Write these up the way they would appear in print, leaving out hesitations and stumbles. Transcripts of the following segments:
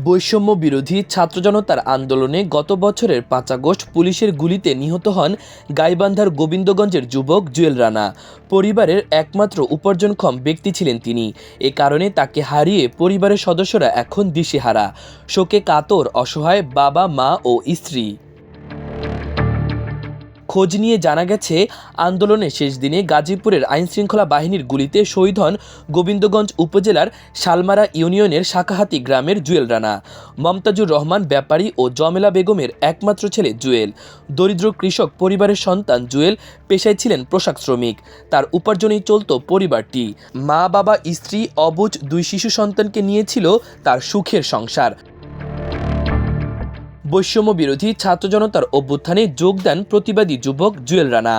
বৈষম্য বিরোধী ছাত্র জনতার আন্দোলনে গত বছরের ৫ আগস্ট পুলিশের গুলিতে নিহত হন গাইবান্ধার গোবিন্দগঞ্জের যুবক জুয়েল রানা। পরিবারের একমাত্র উপার্জনক্ষম ব্যক্তি ছিলেন তিনি। এ কারণে তাকে হারিয়ে পরিবারের সদস্যরা এখন দিশেহারা, শোকে কাতর অসহায় বাবা, মা ও স্ত্রী। খোঁজ নিয়ে জানা গেছে, আন্দোলনের শেষ দিনে গাজীপুরের আইনশৃঙ্খলা বাহিনীর গুলিতে শহীদ হন গোবিন্দগঞ্জ উপজেলার শালমারা ইউনিয়নের শাখাহাতি গ্রামের জুয়েল রানা। মমতাজুর রহমান ব্যাপারী ও জমেলা বেগমের একমাত্র ছেলে জুয়েল। দরিদ্র কৃষক পরিবারের সন্তান জুয়েল পেশায় ছিলেন পোশাক শ্রমিক। তার উপার্জনেই চলত পরিবারটি। মা, বাবা, স্ত্রী, অবুঝ 2 শিশু সন্তানকে নিয়েছিল তার সুখের সংসার। বৈষম্য বিরোধী ছাত্র জনতার অভ্যুত্থানে যোগ দেন প্রতিবাদী যুবক জুয়েল রানা।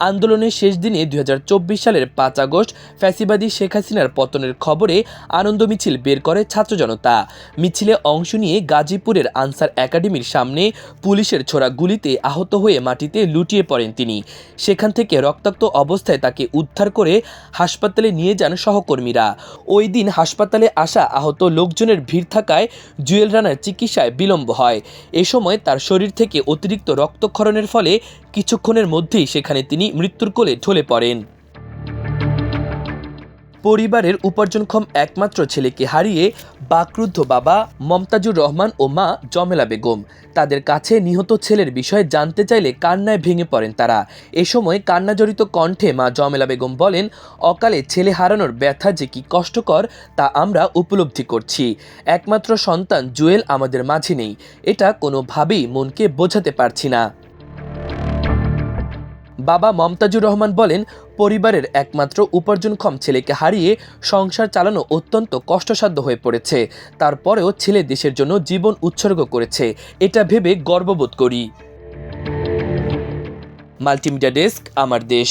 আন্দোলনের শেষ দিনে ২০২৪ সালের ৫ আগস্ট ফ্যাসিবাদী শেখ হাসিনার পতনের খবরে আনন্দ মিছিল বের করে ছাত্র জনতা। মিছিলে অংশ নিয়ে গাজীপুরের আনসার একাডেমির সামনে পুলিশের ছোড়া গুলিতে আহত হয়ে মাটিতে লুটিয়ে পড়েন তিনি। সেখান থেকে রক্তাক্ত অবস্থায় তাকে উদ্ধার করে হাসপাতালে নিয়ে যান সহকর্মীরা। ওই দিন হাসপাতালে আসা আহত লোকজনের ভিড় থাকায় জুয়েল রানার চিকিৎসায় বিলম্ব হয়। এ সময় তার শরীর থেকে অতিরিক্ত রক্তক্ষরণের ফলে কিছুক্ষণের মধ্যেই সেখানে তিনি মৃত্যুর কোলে ঢলে পড়েন। পরিবারের উপার্জনক্ষম একমাত্র ছেলেকে হারিয়ে বাকরুদ্ধ বাবা মমতাজুর রহমান ও মা জমেলা বেগম। তাদের কাছে নিহত ছেলের বিষয়ে জানতে চাইলে কান্নায় ভেঙে পড়েন তারা। এ সময় কান্নাজড়িত কণ্ঠে মা জমেলা বেগম বলেন, অকালে ছেলে হারানোর ব্যথা যে কি কষ্টকর তা আমরা উপলব্ধি করছি। একমাত্র সন্তান জুয়েল আমাদের মাঝে নেই, এটা কোনোভাবেই মনকে বোঝাতে পারছি না। বাবা মমতাজুর রহমান বলেন, পরিবারের একমাত্র উপার্জনক্ষম ছেলেকে হারিয়ে সংসার চালানো অত্যন্ত কষ্টসাধ্য হয়ে পড়েছে। তারপরেও ছেলে দেশের জন্য জীবন উৎসর্গ করেছে, এটা ভেবে গর্ববোধ করি। মাল্টিমিডিয়া ডেস্ক, আমার দেশ।